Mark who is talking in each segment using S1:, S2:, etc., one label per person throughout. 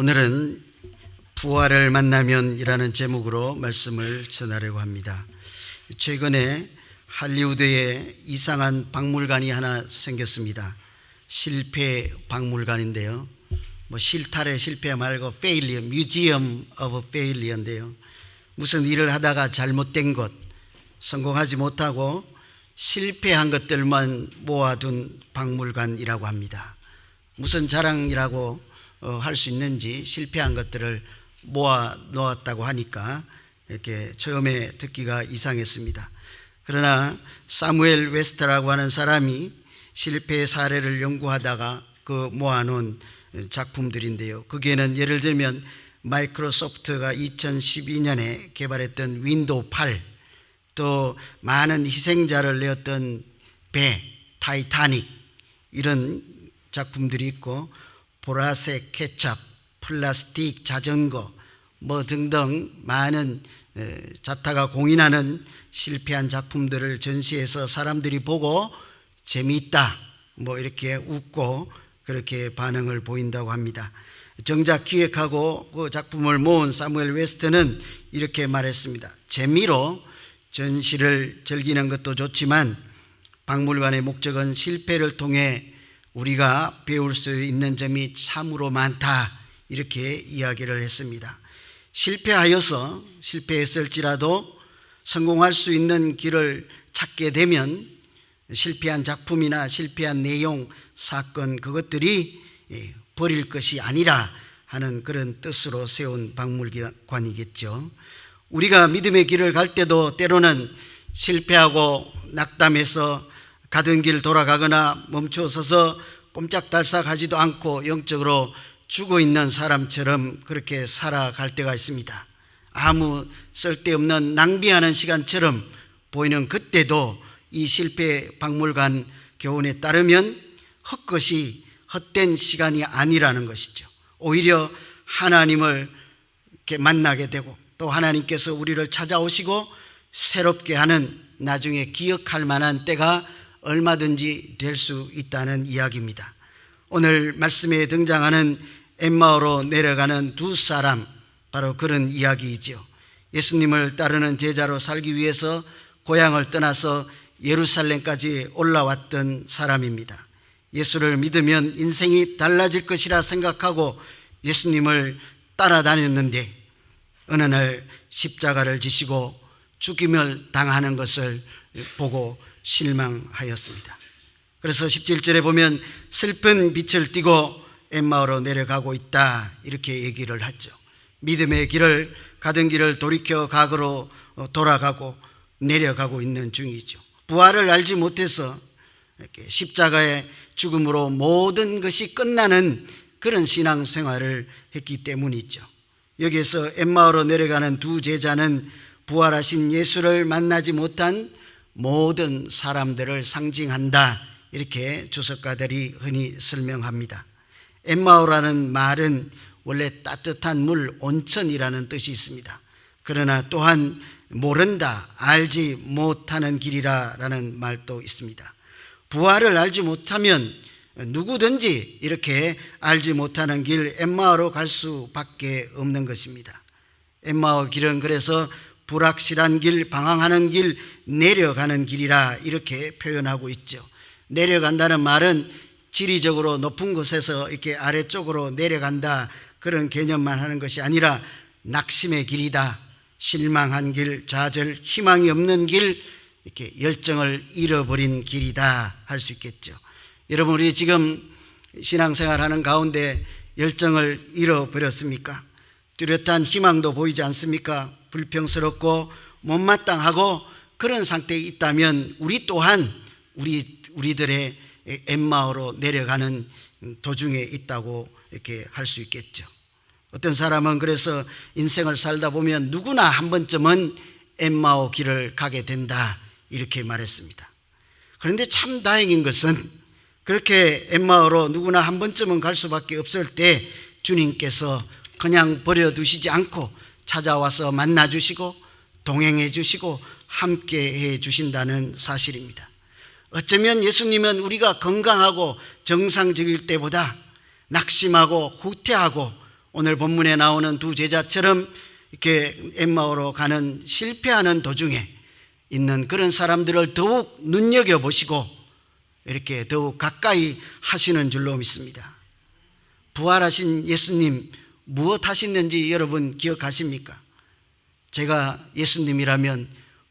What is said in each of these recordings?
S1: 오늘은 부활을 만나면이라는 제목으로 말씀을 전하려고 합니다. 최근에 할리우드에 이상한 박물관이 하나 생겼습니다. 실패 박물관인데요. 실탈의 실패 말고 failure, Museum of Failure인데요. 무슨 일을 하다가 잘못된 것, 성공하지 못하고 실패한 것들만 모아둔 박물관이라고 합니다. 무슨 자랑이라고 할 수 있는지 실패한 것들을 모아 놓았다고 하니까 이렇게 처음에 듣기가 이상했습니다. 그러나 사무엘 웨스트라고 하는 사람이 실패의 사례를 연구하다가 그 모아놓은 작품들인데요. 거기에는 예를 들면 마이크로소프트가 2012년에 개발했던 윈도우 8, 또 많은 희생자를 내었던 배, 타이타닉, 이런 작품들이 있고, 보라색 케첩, 플라스틱 자전거 등등 많은 자타가 공인하는 실패한 작품들을 전시해서 사람들이 보고 재미있다 이렇게 웃고 그렇게 반응을 보인다고 합니다. 정작 기획하고 그 작품을 모은 사무엘 웨스트는 이렇게 말했습니다. 재미로 전시를 즐기는 것도 좋지만 박물관의 목적은 실패를 통해 우리가 배울 수 있는 점이 참으로 많다, 이렇게 이야기를 했습니다. 실패했을지라도 성공할 수 있는 길을 찾게 되면 실패한 작품이나 실패한 내용, 사건, 그것들이 버릴 것이 아니라 하는 그런 뜻으로 세운 박물관이겠죠. 우리가 믿음의 길을 갈 때도 때로는 실패하고 낙담해서 가던 길 돌아가거나 멈춰서서 꼼짝달싹하지도 않고 영적으로 죽어있는 사람처럼 그렇게 살아갈 때가 있습니다. 아무 쓸데없는 낭비하는 시간처럼 보이는 그때도 이 실패 박물관 교훈에 따르면 헛된 시간이 아니라는 것이죠. 오히려 하나님을 이렇게 만나게 되고 또 하나님께서 우리를 찾아오시고 새롭게 하는, 나중에 기억할 만한 때가 얼마든지 될 수 있다는 이야기입니다. 오늘 말씀에 등장하는 엠마오로 내려가는 두 사람, 바로 그런 이야기이죠. 예수님을 따르는 제자로 살기 위해서 고향을 떠나서 예루살렘까지 올라왔던 사람입니다. 예수를 믿으면 인생이 달라질 것이라 생각하고 예수님을 따라다녔는데 어느 날 십자가를 지시고 죽임을 당하는 것을 보고 실망하였습니다. 그래서 17절에 보면 슬픈 빛을 띠고 엠마오로 내려가고 있다, 이렇게 얘기를 하죠. 믿음의 길을 가던 길을 돌이켜 각으로 돌아가고 내려가고 있는 중이죠. 부활을 알지 못해서 이렇게 십자가의 죽음으로 모든 것이 끝나는 그런 신앙생활을 했기 때문이죠. 여기에서 엠마오로 내려가는 두 제자는 부활하신 예수를 만나지 못한 모든 사람들을 상징한다, 이렇게 주석가들이 흔히 설명합니다. 엠마오라는 말은 원래 따뜻한 물, 온천이라는 뜻이 있습니다. 그러나 또한 모른다, 알지 못하는 길이라는 말도 있습니다. 부활을 알지 못하면 누구든지 이렇게 알지 못하는 길, 엠마오로 갈 수밖에 없는 것입니다. 엠마오 길은 그래서 불확실한 길, 방황하는 길, 내려가는 길이라 이렇게 표현하고 있죠. 내려간다는 말은 지리적으로 높은 곳에서 이렇게 아래쪽으로 내려간다, 그런 개념만 하는 것이 아니라 낙심의 길이다, 실망한 길, 좌절, 희망이 없는 길, 이렇게 열정을 잃어버린 길이다 할 수 있겠죠. 여러분, 우리 지금 신앙생활하는 가운데 열정을 잃어버렸습니까? 뚜렷한 희망도 보이지 않습니까? 불평스럽고 못마땅하고 그런 상태에 있다면 우리 또한 우리들의 엠마오로 내려가는 도중에 있다고 이렇게 할 수 있겠죠. 어떤 사람은 그래서 인생을 살다 보면 누구나 한 번쯤은 엠마오 길을 가게 된다, 이렇게 말했습니다. 그런데 참 다행인 것은 그렇게 엠마오로 누구나 한 번쯤은 갈 수밖에 없을 때 주님께서 그냥 버려두시지 않고 찾아와서 만나주시고 동행해 주시고 함께해 주신다는 사실입니다. 어쩌면 예수님은 우리가 건강하고 정상적일 때보다 낙심하고 후퇴하고 오늘 본문에 나오는 두 제자처럼 이렇게 엠마오로 가는 실패하는 도중에 있는 그런 사람들을 더욱 눈여겨보시고 이렇게 더욱 가까이 하시는 줄로 믿습니다. 부활하신 예수님 무엇 하시는지 여러분 기억하십니까? 제가 예수님이라면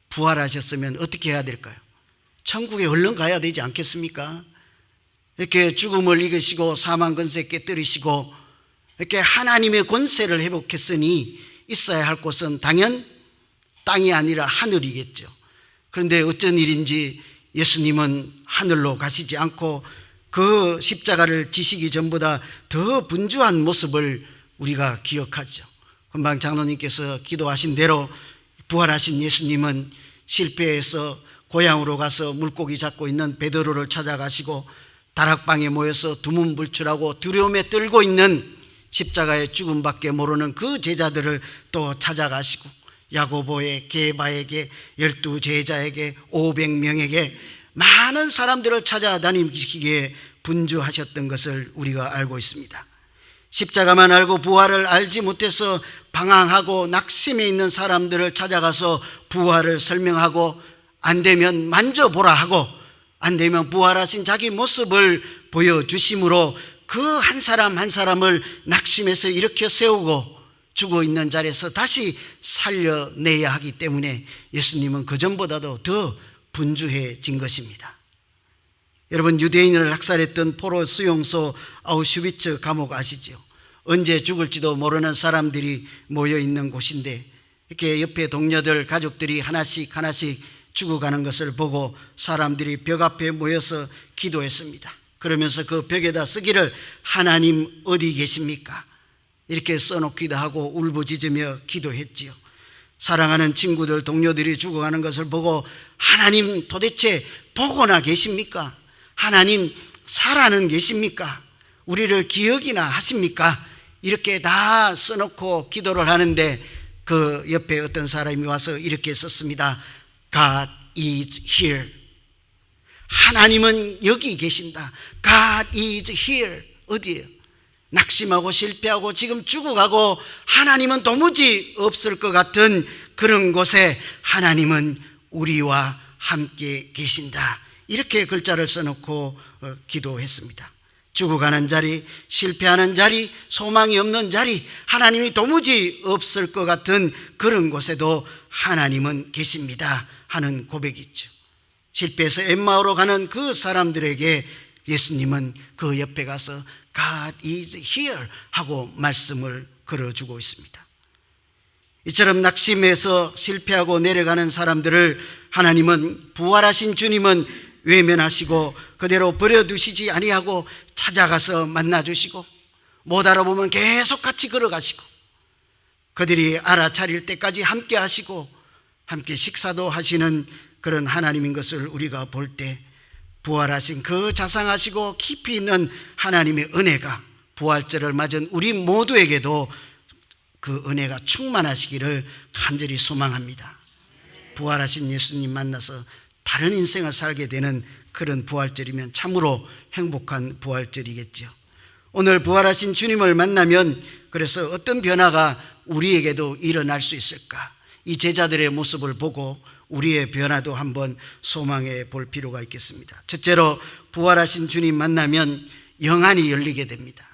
S1: 부활하셨으면 어떻게 해야 될까요? 천국에 얼른 가야 되지 않겠습니까? 이렇게 죽음을 이기시고 사망 권세 깨뜨리시고 이렇게 하나님의 권세를 회복했으니 있어야 할 곳은 당연 땅이 아니라 하늘이겠죠. 그런데 어쩐 일인지 예수님은 하늘로 가시지 않고 그 십자가를 지시기 전보다 더 분주한 모습을 우리가 기억하죠. 금방 장로님께서 기도하신 대로 부활하신 예수님은 실패해서 고향으로 가서 물고기 잡고 있는 베드로를 찾아가시고 다락방에 모여서 두문불출하고 두려움에 떨고 있는 십자가의 죽음밖에 모르는 그 제자들을 또 찾아가시고 야고보에 게바에게 12제자에게 500명에게 많은 사람들을 찾아다니시기에 분주하셨던 것을 우리가 알고 있습니다. 십자가만 알고 부활을 알지 못해서 방황하고 낙심해 있는 사람들을 찾아가서 부활을 설명하고 안 되면 만져보라 하고 안 되면 부활하신 자기 모습을 보여주심으로 그 한 사람 한 사람을 낙심해서 일으켜 세우고 죽어 있는 자리에서 다시 살려내야 하기 때문에 예수님은 그전보다도 더 분주해진 것입니다. 여러분, 유대인을 학살했던 포로 수용소 아우슈비츠 감옥 아시죠? 언제 죽을지도 모르는 사람들이 모여 있는 곳인데 이렇게 옆에 동료들 가족들이 하나씩 하나씩 죽어가는 것을 보고 사람들이 벽 앞에 모여서 기도했습니다. 그러면서 그 벽에다 쓰기를 하나님 어디 계십니까? 이렇게 써놓기도 하고 울부짖으며 기도했지요. 사랑하는 친구들, 동료들이 죽어가는 것을 보고 하나님 도대체 보고나 계십니까? 하나님 살아는 계십니까? 우리를 기억이나 하십니까? 이렇게 다 써놓고 기도를 하는데 그 옆에 어떤 사람이 와서 이렇게 썼습니다. God is here. 하나님은 여기 계신다. God is here. 어디예요? 낙심하고 실패하고 지금 죽어가고 하나님은 도무지 없을 것 같은 그런 곳에 하나님은 우리와 함께 계신다. 이렇게 글자를 써놓고 기도했습니다. 죽어가는 자리, 실패하는 자리, 소망이 없는 자리, 하나님이 도무지 없을 것 같은 그런 곳에도 하나님은 계십니다 하는 고백이죠. 실패해서 엠마오로 가는 그 사람들에게 예수님은 그 옆에 가서 God is here 하고 말씀을 걸어주고 있습니다. 이처럼 낙심해서 실패하고 내려가는 사람들을 하나님은 부활하신 주님은 외면하시고 그대로 버려두시지 아니하고 찾아가서 만나주시고 못 알아보면 계속 같이 걸어가시고 그들이 알아차릴 때까지 함께 하시고 함께 식사도 하시는 그런 하나님인 것을 우리가 볼 때 부활하신 그 자상하시고 깊이 있는 하나님의 은혜가 부활절을 맞은 우리 모두에게도 그 은혜가 충만하시기를 간절히 소망합니다. 부활하신 예수님 만나서 다른 인생을 살게 되는 그런 부활절이면 참으로 행복한 부활절이겠죠. 오늘 부활하신 주님을 만나면 그래서 어떤 변화가 우리에게도 일어날 수 있을까? 이 제자들의 모습을 보고 우리의 변화도 한번 소망해 볼 필요가 있겠습니다. 첫째로 부활하신 주님 만나면 영안이 열리게 됩니다.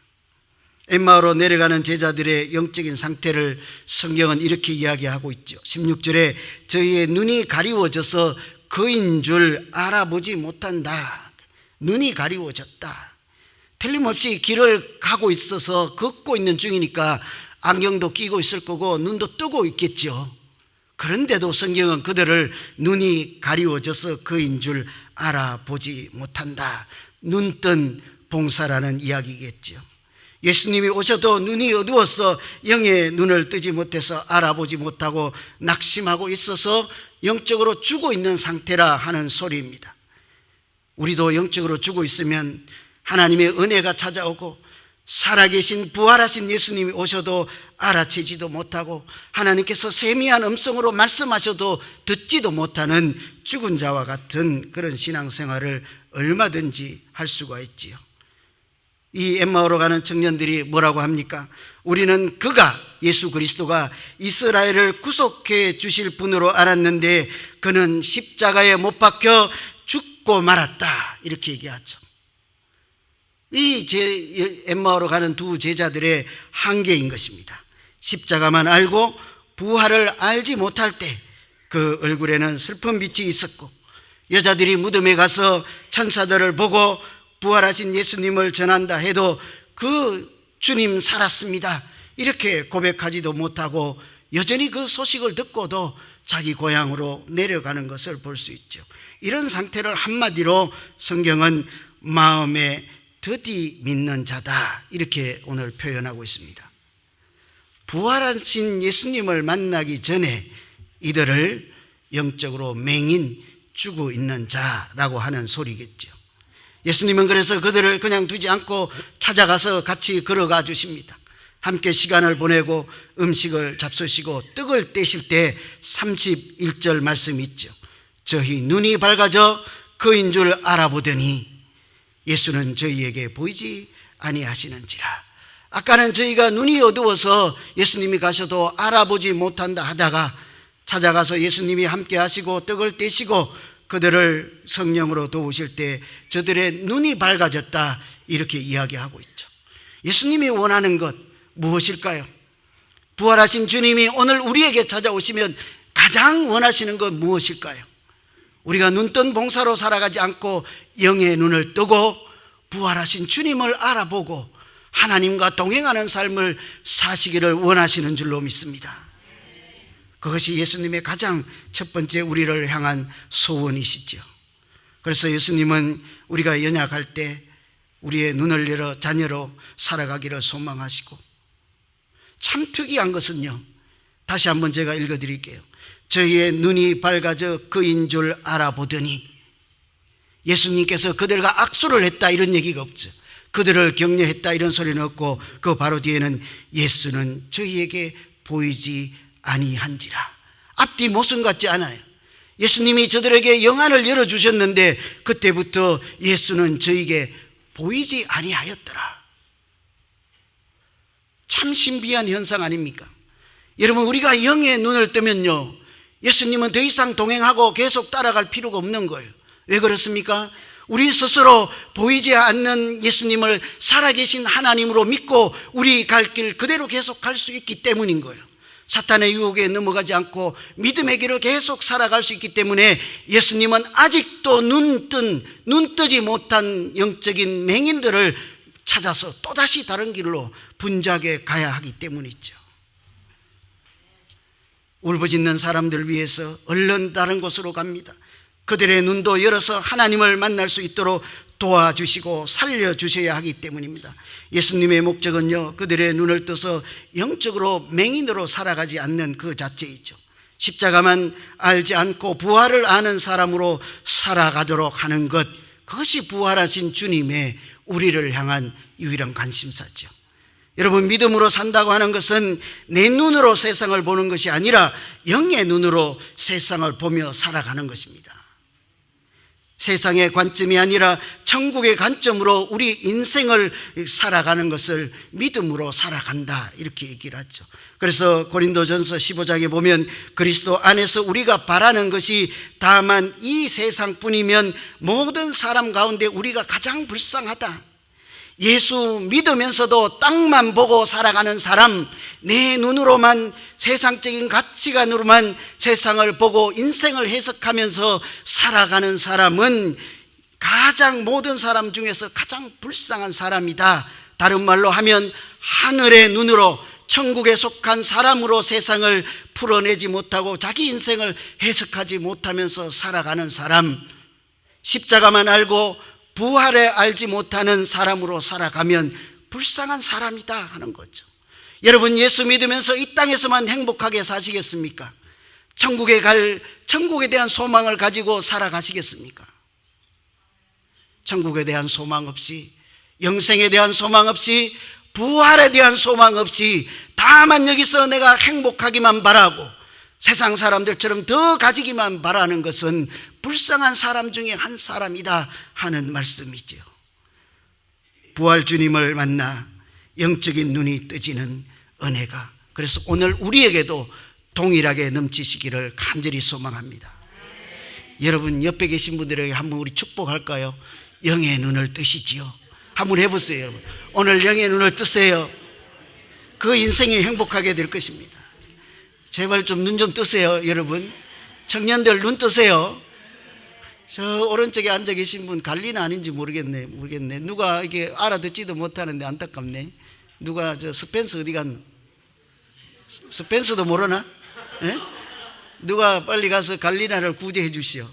S1: 엠마오로 내려가는 제자들의 영적인 상태를 성경은 이렇게 이야기하고 있죠. 16절에 저희의 눈이 가리워져서 그인 줄 알아보지 못한다. 눈이 가리워졌다. 틀림없이 길을 가고 있어서 걷고 있는 중이니까 안경도 끼고 있을 거고 눈도 뜨고 있겠죠. 그런데도 성경은 그들을 눈이 가리워져서 그인 줄 알아보지 못한다. 눈뜬 봉사라는 이야기겠죠. 예수님이 오셔도 눈이 어두워서 영의 눈을 뜨지 못해서 알아보지 못하고 낙심하고 있어서 영적으로 죽어 있는 상태라 하는 소리입니다. 우리도 영적으로 죽어 있으면 하나님의 은혜가 찾아오고 살아계신 부활하신 예수님이 오셔도 알아채지도 못하고 하나님께서 세미한 음성으로 말씀하셔도 듣지도 못하는 죽은 자와 같은 그런 신앙생활을 얼마든지 할 수가 있지요. 이 엠마오로 가는 청년들이 뭐라고 합니까? 우리는 그가, 예수 그리스도가 이스라엘을 구속해 주실 분으로 알았는데 그는 십자가에 못 박혀 죽고 말았다, 이렇게 얘기하죠. 이 엠마오로 가는 두 제자들의 한계인 것입니다. 십자가만 알고 부활을 알지 못할 때 그 얼굴에는 슬픈 빛이 있었고, 여자들이 무덤에 가서 천사들을 보고 부활하신 예수님을 전한다 해도 그 주님 살았습니다 이렇게 고백하지도 못하고 여전히 그 소식을 듣고도 자기 고향으로 내려가는 것을 볼 수 있죠. 이런 상태를 한마디로 성경은 마음에 더디 믿는 자다, 이렇게 오늘 표현하고 있습니다. 부활하신 예수님을 만나기 전에 이들을 영적으로 맹인, 죽어 있는 자라고 하는 소리겠죠. 예수님은 그래서 그들을 그냥 두지 않고 찾아가서 같이 걸어가 주십니다. 함께 시간을 보내고 음식을 잡수시고 떡을 떼실 때 31절 말씀이 있죠. 저희 눈이 밝아져 그인 줄 알아보더니 예수는 저희에게 보이지 아니하시는지라. 아까는 저희가 눈이 어두워서 예수님이 가셔도 알아보지 못한다 하다가 찾아가서 예수님이 함께 하시고 떡을 떼시고 그들을 성령으로 도우실 때 저들의 눈이 밝아졌다, 이렇게 이야기하고 있죠. 예수님이 원하는 것 무엇일까요? 부활하신 주님이 오늘 우리에게 찾아오시면 가장 원하시는 것 무엇일까요? 우리가 눈뜬 봉사로 살아가지 않고 영의 눈을 뜨고 부활하신 주님을 알아보고 하나님과 동행하는 삶을 사시기를 원하시는 줄로 믿습니다. 그것이 예수님의 가장 첫 번째 우리를 향한 소원이시죠. 그래서 예수님은 우리가 연약할 때 우리의 눈을 열어 자녀로 살아가기를 소망하시고, 참 특이한 것은요, 다시 한번 제가 읽어드릴게요. 저희의 눈이 밝아져 그인 줄 알아보더니, 예수님께서 그들과 악수를 했다 이런 얘기가 없죠. 그들을 격려했다 이런 소리는 없고, 그 바로 뒤에는 예수는 저희에게 보이지 아니한지라. 앞뒤 모순 같지 않아요. 예수님이 저들에게 영안을 열어주셨는데 그때부터 예수는 저에게 보이지 아니하였더라. 참 신비한 현상 아닙니까? 여러분, 우리가 영의 눈을 뜨면요, 예수님은 더 이상 동행하고 계속 따라갈 필요가 없는 거예요. 왜 그렇습니까? 우리 스스로 보이지 않는 예수님을 살아계신 하나님으로 믿고 우리 갈 길 그대로 계속 갈 수 있기 때문인 거예요. 사탄의 유혹에 넘어가지 않고 믿음의 길을 계속 살아갈 수 있기 때문에 예수님은 아직도 눈 뜨지 못한 영적인 맹인들을 찾아서 또다시 다른 길로 분주하게 가야 하기 때문이죠. 울부짖는 사람들 위해서 얼른 다른 곳으로 갑니다. 그들의 눈도 열어서 하나님을 만날 수 있도록 도와주시고 살려주셔야 하기 때문입니다. 예수님의 목적은요, 그들의 눈을 떠서 영적으로 맹인으로 살아가지 않는 그 자체이죠. 십자가만 알지 않고 부활을 아는 사람으로 살아가도록 하는 것, 그것이 부활하신 주님의 우리를 향한 유일한 관심사죠. 여러분, 믿음으로 산다고 하는 것은 내 눈으로 세상을 보는 것이 아니라 영의 눈으로 세상을 보며 살아가는 것입니다. 세상의 관점이 아니라 천국의 관점으로 우리 인생을 살아가는 것을 믿음으로 살아간다, 이렇게 얘기를 하죠. 그래서 고린도전서 15장에 보면 그리스도 안에서 우리가 바라는 것이 다만 이 세상뿐이면 모든 사람 가운데 우리가 가장 불쌍하다. 예수 믿으면서도 땅만 보고 살아가는 사람, 내 눈으로만, 세상적인 가치관으로만 세상을 보고 인생을 해석하면서 살아가는 사람은 가장 모든 사람 중에서 가장 불쌍한 사람이다. 다른 말로 하면 하늘의 눈으로, 천국에 속한 사람으로 세상을 풀어내지 못하고 자기 인생을 해석하지 못하면서 살아가는 사람, 십자가만 알고 부활에 알지 못하는 사람으로 살아가면 불쌍한 사람이다 하는 거죠. 여러분, 예수 믿으면서 이 땅에서만 행복하게 사시겠습니까? 천국에 대한 소망을 가지고 살아가시겠습니까? 천국에 대한 소망 없이, 영생에 대한 소망 없이, 부활에 대한 소망 없이 다만 여기서 내가 행복하기만 바라고 세상 사람들처럼 더 가지기만 바라는 것은 불쌍한 사람 중에 한 사람이다 하는 말씀이죠. 부활 주님을 만나 영적인 눈이 뜨지는 은혜가, 그래서 오늘 우리에게도 동일하게 넘치시기를 간절히 소망합니다. 여러분 옆에 계신 분들에게 한번 우리 축복할까요? 영의 눈을 뜨시지요. 한번 해보세요. 여러분 오늘 영의 눈을 뜨세요. 그 인생이 행복하게 될 것입니다. 제발 좀 눈 좀 뜨세요. 여러분 청년들 눈 뜨세요. 저 오른쪽에 앉아 계신 분 갈리나 아닌지 모르겠네. 누가 이게 알아듣지도 못하는데 안타깝네. 누가 저 스펜서 어디 갔나? 스펜서도 모르나? 예? 누가 빨리 가서 갈리나를 구제해 주시오.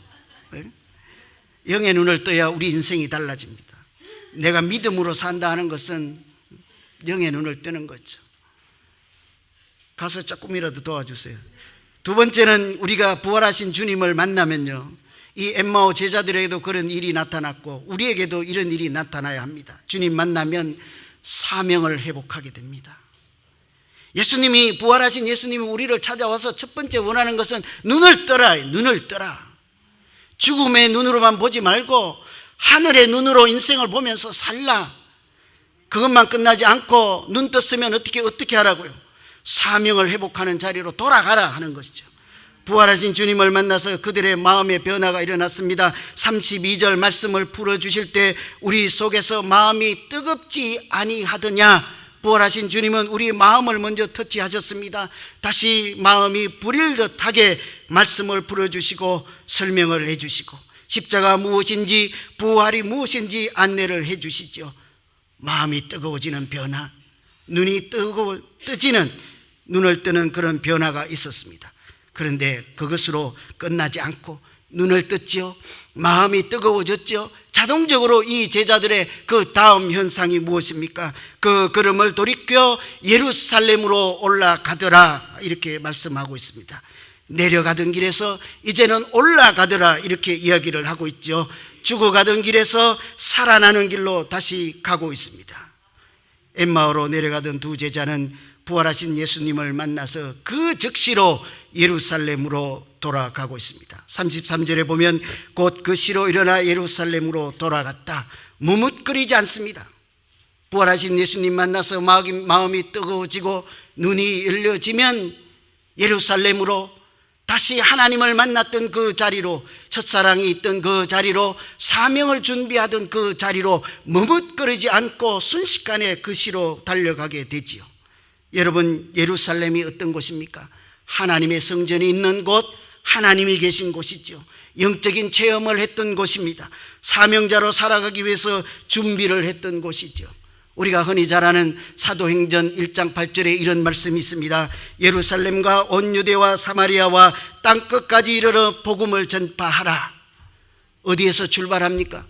S1: 예? 영의 눈을 떠야 우리 인생이 달라집니다. 내가 믿음으로 산다 하는 것은 영의 눈을 뜨는 거죠. 가서 조금이라도 도와주세요. 두 번째는 우리가 부활하신 주님을 만나면요, 이 엠마오 제자들에게도 그런 일이 나타났고 우리에게도 이런 일이 나타나야 합니다. 주님 만나면 사명을 회복하게 됩니다. 예수님이, 부활하신 예수님이 우리를 찾아와서 첫 번째 원하는 것은 눈을 떠라. 눈을 떠라. 죽음의 눈으로만 보지 말고 하늘의 눈으로 인생을 보면서 살라. 그것만 끝나지 않고 눈 떴으면 어떻게 하라고요? 사명을 회복하는 자리로 돌아가라 하는 것이죠. 부활하신 주님을 만나서 그들의 마음의 변화가 일어났습니다. 32절 말씀을 풀어주실 때 우리 속에서 마음이 뜨겁지 아니하더냐. 부활하신 주님은 우리 마음을 먼저 터치하셨습니다. 다시 마음이 불일 듯하게 말씀을 풀어주시고 설명을 해주시고 십자가 무엇인지 부활이 무엇인지 안내를 해주시죠. 마음이 뜨거워지는 변화, 눈이 뜨지는, 눈을 뜨는 그런 변화가 있었습니다. 그런데 그것으로 끝나지 않고 눈을 떴지요. 마음이 뜨거워졌죠. 자동적으로 이 제자들의 그 다음 현상이 무엇입니까? 그 걸음을 돌이켜 예루살렘으로 올라가더라 이렇게 말씀하고 있습니다. 내려가던 길에서 이제는 올라가더라 이렇게 이야기를 하고 있죠. 죽어가던 길에서 살아나는 길로 다시 가고 있습니다. 엠마오로 내려가던 두 제자는 부활하신 예수님을 만나서 그 즉시로 예루살렘으로 돌아가고 있습니다. 33절에 보면 곧 그 시로 일어나 예루살렘으로 돌아갔다. 머뭇거리지 않습니다. 부활하신 예수님 만나서 마음이 뜨거워지고 눈이 열려지면 예루살렘으로 다시 하나님을 만났던 그 자리로, 첫사랑이 있던 그 자리로, 사명을 준비하던 그 자리로 머뭇거리지 않고 순식간에 그 시로 달려가게 되지요. 여러분, 예루살렘이 어떤 곳입니까? 하나님의 성전이 있는 곳, 하나님이 계신 곳이죠. 영적인 체험을 했던 곳입니다. 사명자로 살아가기 위해서 준비를 했던 곳이죠. 우리가 흔히 잘 아는 사도행전 1장 8절에 이런 말씀이 있습니다. 예루살렘과 온 유대와 사마리아와 땅끝까지 이르러 복음을 전파하라. 어디에서 출발합니까?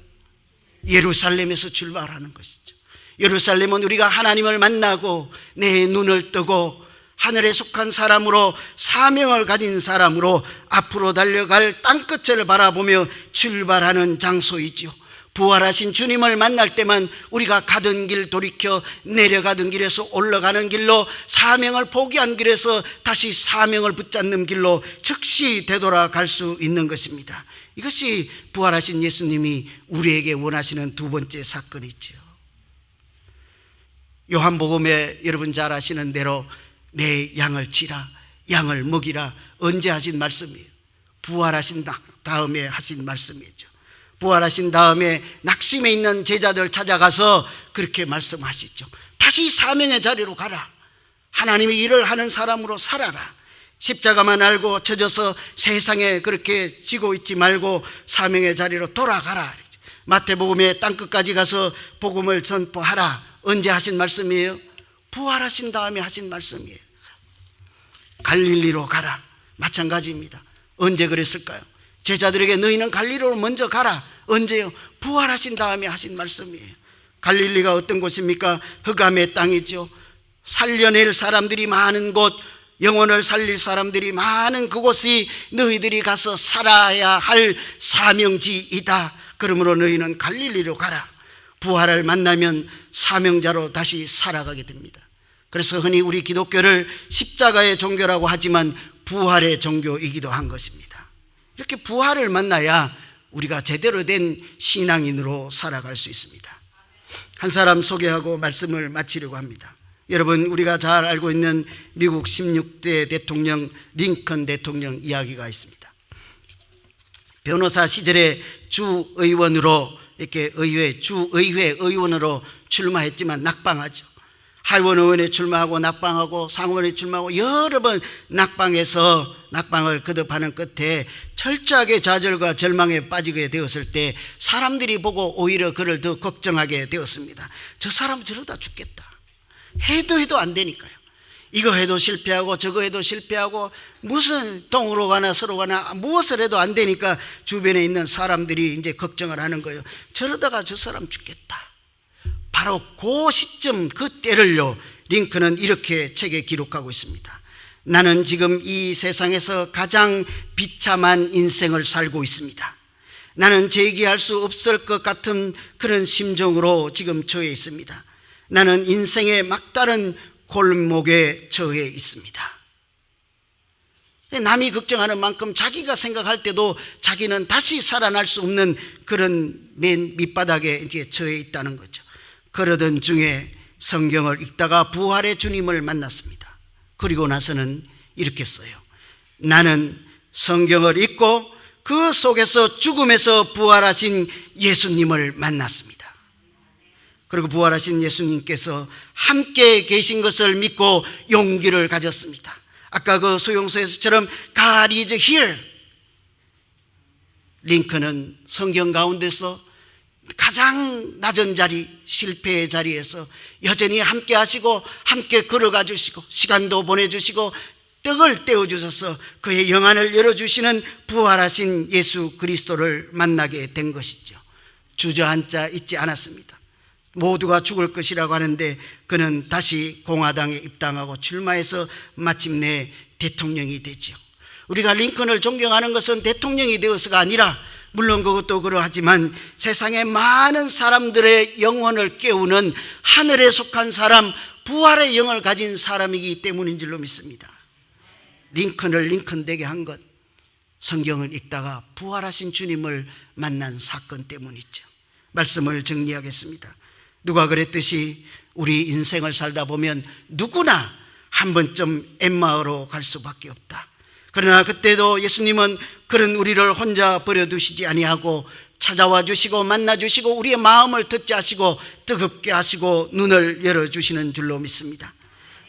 S1: 예루살렘에서 출발하는 것이죠. 예루살렘은 우리가 하나님을 만나고 내 눈을 뜨고 하늘에 속한 사람으로, 사명을 가진 사람으로 앞으로 달려갈 땅끝을 바라보며 출발하는 장소이죠. 부활하신 주님을 만날 때만 우리가 가던 길 돌이켜 내려가던 길에서 올라가는 길로, 사명을 포기한 길에서 다시 사명을 붙잡는 길로 즉시 되돌아갈 수 있는 것입니다. 이것이 부활하신 예수님이 우리에게 원하시는 두 번째 사건이죠. 요한복음에 여러분 잘 아시는 대로 내 양을 치라, 양을 먹이라, 언제 하신 말씀이에요? 부활하신 다음에 하신 말씀이죠. 부활하신 다음에 낙심해 있는 제자들 찾아가서 그렇게 말씀하시죠. 다시 사명의 자리로 가라. 하나님의 일을 하는 사람으로 살아라. 십자가만 알고 쳐져서 세상에 그렇게 지고 있지 말고 사명의 자리로 돌아가라. 마태복음에 땅끝까지 가서 복음을 선포하라. 언제 하신 말씀이에요? 부활하신 다음에 하신 말씀이에요. 갈릴리로 가라. 마찬가지입니다. 언제 그랬을까요? 제자들에게 너희는 갈릴리로 먼저 가라. 언제요? 부활하신 다음에 하신 말씀이에요. 갈릴리가 어떤 곳입니까? 흑암의 땅이죠. 살려낼 사람들이 많은 곳, 영혼을 살릴 사람들이 많은 그곳이 너희들이 가서 살아야 할 사명지이다. 그러므로 너희는 갈릴리로 가라. 부활을 만나면 사명자로 다시 살아가게 됩니다. 그래서 흔히 우리 기독교를 십자가의 종교라고 하지만 부활의 종교이기도 한 것입니다. 이렇게 부활을 만나야 우리가 제대로 된 신앙인으로 살아갈 수 있습니다. 한 사람 소개하고 말씀을 마치려고 합니다. 여러분, 우리가 잘 알고 있는 미국 16대 대통령 링컨 대통령 이야기가 있습니다. 변호사 시절에 주의원으로 이렇게 주의회 의원으로 출마했지만 낙방하죠. 하원 의원에 출마하고 낙방하고 상원에 출마하고 여러 번 낙방을 거듭하는 끝에 철저하게 좌절과 절망에 빠지게 되었을 때 사람들이 보고 오히려 그를 더 걱정하게 되었습니다. 저 사람 저러다 죽겠다. 해도 안 되니까요. 이거 해도 실패하고 저거 해도 실패하고 무슨 동으로 가나 서로 가나 무엇을 해도 안 되니까 주변에 있는 사람들이 이제 걱정을 하는 거예요. 저러다가 저 사람 죽겠다. 바로 그 시점, 그 때를요, 링컨은 이렇게 책에 기록하고 있습니다. 나는 지금 이 세상에서 가장 비참한 인생을 살고 있습니다. 나는 재기할 수 없을 것 같은 그런 심정으로 지금 처해 있습니다. 나는 인생의 막다른 골목에 처해 있습니다. 남이 걱정하는 만큼 자기가 생각할 때도 자기는 다시 살아날 수 없는 그런 맨 밑바닥에 이제 처해 있다는 거죠. 그러던 중에 성경을 읽다가 부활의 주님을 만났습니다. 그리고 나서는 이렇게 써요. 나는 성경을 읽고 그 속에서 죽음에서 부활하신 예수님을 만났습니다. 그리고 부활하신 예수님께서 함께 계신 것을 믿고 용기를 가졌습니다. 아까 그 소용서에서처럼 God is here. 링컨은 성경 가운데서 가장 낮은 자리, 실패의 자리에서 여전히 함께 하시고 함께 걸어가 주시고 시간도 보내주시고 떡을 떼어주셔서 그의 영안을 열어주시는 부활하신 예수 그리스도를 만나게 된 것이죠. 주저앉아 있지 않았습니다. 모두가 죽을 것이라고 하는데 그는 다시 공화당에 입당하고 출마해서 마침내 대통령이 되죠. 우리가 링컨을 존경하는 것은 대통령이 되어서가 아니라 물론 그것도 그러하지만 세상의 많은 사람들의 영혼을 깨우는 하늘에 속한 사람, 부활의 영을 가진 사람이기 때문인 줄로 믿습니다. 링컨을 링컨 되게 한 것, 성경을 읽다가 부활하신 주님을 만난 사건 때문이죠. 말씀을 정리하겠습니다. 누가 그랬듯이 우리 인생을 살다 보면 누구나 한 번쯤 엠마오로 갈 수밖에 없다. 그러나 그때도 예수님은 그런 우리를 혼자 버려두시지 아니하고 찾아와 주시고 만나 주시고 우리의 마음을 듣게 하시고 뜨겁게 하시고 눈을 열어주시는 줄로 믿습니다.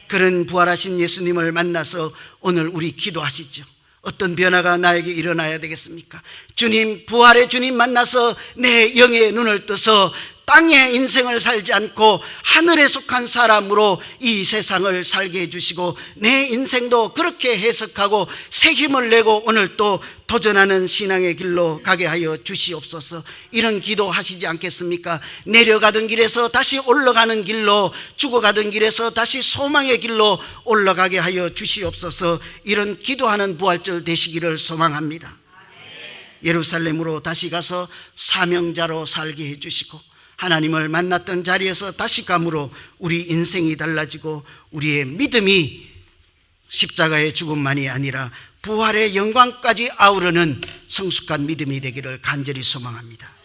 S1: 그런 부활하신 예수님을 만나서 오늘 우리 기도하시죠. 어떤 변화가 나에게 일어나야 되겠습니까? 주님, 부활의 주님 만나서 내 영의 눈을 떠서 땅의 인생을 살지 않고 하늘에 속한 사람으로 이 세상을 살게 해주시고 내 인생도 그렇게 해석하고 새 힘을 내고 오늘 또 도전하는 신앙의 길로 가게 하여 주시옵소서. 이런 기도 하시지 않겠습니까? 내려가던 길에서 다시 올라가는 길로, 죽어가던 길에서 다시 소망의 길로 올라가게 하여 주시옵소서. 이런 기도하는 부활절 되시기를 소망합니다. 예루살렘으로 다시 가서 사명자로 살게 해주시고 하나님을 만났던 자리에서 다시감으로 우리 인생이 달라지고 우리의 믿음이 십자가의 죽음만이 아니라 부활의 영광까지 아우르는 성숙한 믿음이 되기를 간절히 소망합니다.